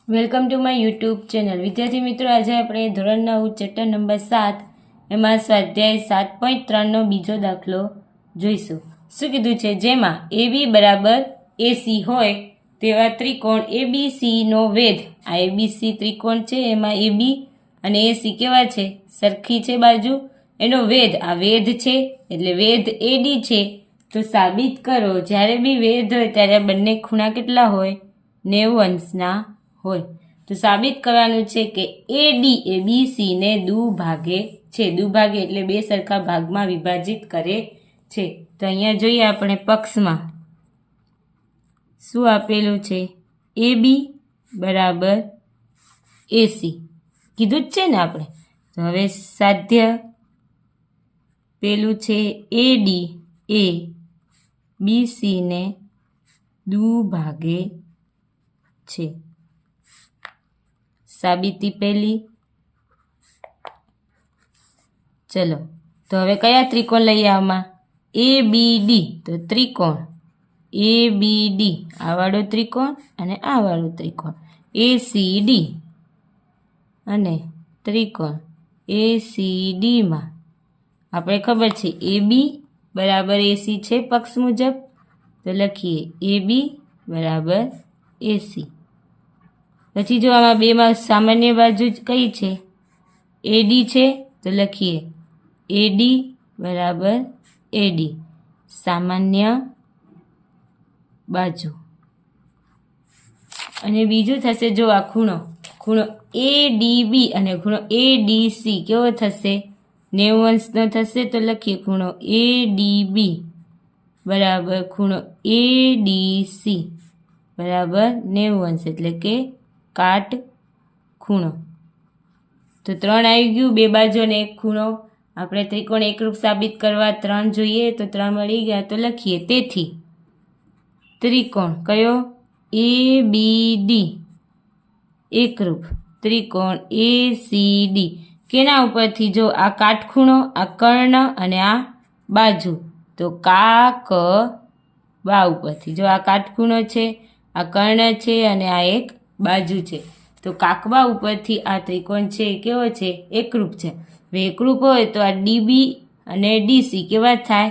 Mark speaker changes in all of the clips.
Speaker 1: Welcome to my YouTube channel. વિદ્યાર્થી મિત્રો, આજે આપણે ધોરણ 9 ચેપ્ટર નંબર 7 એમાં સ્વાધ્યાય 7.3નો બીજો દાખલો જોઈશું. શું કીધું છે? જેમાં AB બરાબર AC હોય તેવા ત્રિકોણ ABCનો વેધ. આ ABC ત્રિકોણ છે, એમાં AB અને AC કેવા છે? સરખી છે બાજુ. એનો વેધ, આ વેધ છે એટલે વેધ AD છે. તો સાબિત કરો, જ્યારે બી વેધ હોય ત્યારે બંને ખૂણા કેટલા હોય? 90 અંશના હોય. તો સાબિત કરવાનું છે કે AD એ BC ને દુભાગે છે. દુભાગે એટલે બે સરખા ભાગમાં વિભાજિત કરે છે. તો અહીંયા જોઈએ આપણે પક્ષમાં શું આપેલું છે? AB બરાબર AC કીધું જ છે ને આપણે. તો હવે સાધ્ય પેલું છે AD એ BC ને દુભાગે છે. સાબિતી પહેલી. ચલો, તો હવે કયા ત્રિકોણ લઈએ આમાં? ABD. તો ત્રિકોણ ABD, આ વાળો ત્રિકોણ અને આ વાળો ત્રિકોણ. ACD અને ત્રિકોણ ACD માં આપણે ખબર છે AB બરાબર AC છે પક્ષ મુજબ. તો લખીએ AB બરાબર AC. પછી જો આમાં બેમાં સામાન્ય બાજુ કઈ છે? AD છે. તો લખીએ AD બરાબર AD, સામાન્ય બાજુ. અને બીજું થશે, જો આ ખૂણો ADB અને ખૂણો ADC કેવો થશે? 90 અંશનો થશે. તો લખીએ ખૂણો ADB બરાબર ખૂણો ADC બરાબર 90 અંશ, એટલે કે કાટ ખૂણો. તો 3 આવી ગયું, બે બાજુ અને એક ખૂણો. આપણે ત્રિકોણ એકરૂપ સાબિત કરવા 3 જોઈએ, તો 3 મળી ગયા. તો લખીએ તેથી ત્રિકોણ કયો? ABD એકરૂપ ત્રિકોણ ACD કેના ઉપરથી? જો આ કાટખૂણો, આ કર્ણ અને આ બાજુ, તો કાકબા ઉપરથી. જો આ કાટખૂણો છે, આ કર્ણ છે અને આ એક બાજુ છે, તો કાકબા ઉપરથી આ ત્રિકોણ છે કેવો છે? એકરૂપ છે. હવે એકરૂપ હોય તો આ DB અને DC કેવા થાય?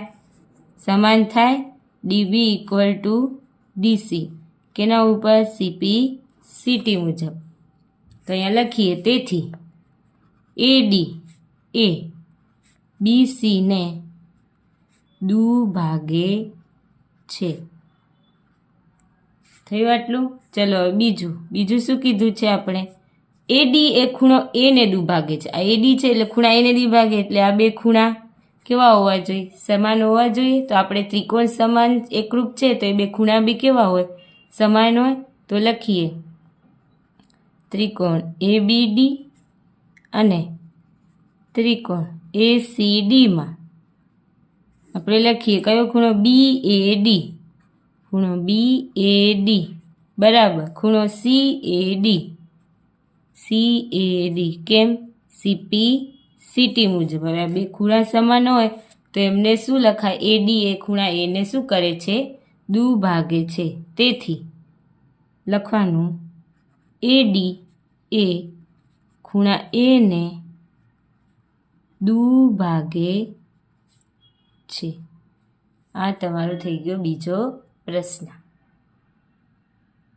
Speaker 1: સમાન થાય. DB ઇક્વલ ટુ DC કેના ઉપર? CP CT મુજબ. તો અહીંયા લખીએ તેથી AD એ BC ને દુભાગે છે. થયું આટલું? ચલો બીજું શું કીધું છે આપણે? AD એ ખૂણો A ને દુભાગે છે. આ AD છે એટલે ખૂણા A ને દુભાગે, એટલે આ બે ખૂણા કેવા હોવા જોઈએ? સમાન હોવા જોઈએ. તો આપણે ત્રિકોણ સમાન એકરૂપ છે તો એ બે ખૂણા બી કેવા હોય? સમાન હોય. તો લખીએ ત્રિકોણ ABD અને ત્રિકોણ ACD માં આપણે લખીએ કયો ખૂણો? BAD. ખૂણો BAD બરાબર ખૂણો CAD. કેમ? CP CT મુજબ. હવે આ બે ખૂણા સમાન હોય તો એમને શું લખાય? AD એ ખૂણા A ને શું કરે છે? દુભાગે છે. તેથી લખવાનું AD એ ખૂણા A ને દુભાગે છે. આ તમારો થઈ ગયો બીજો પ્રશ્ન.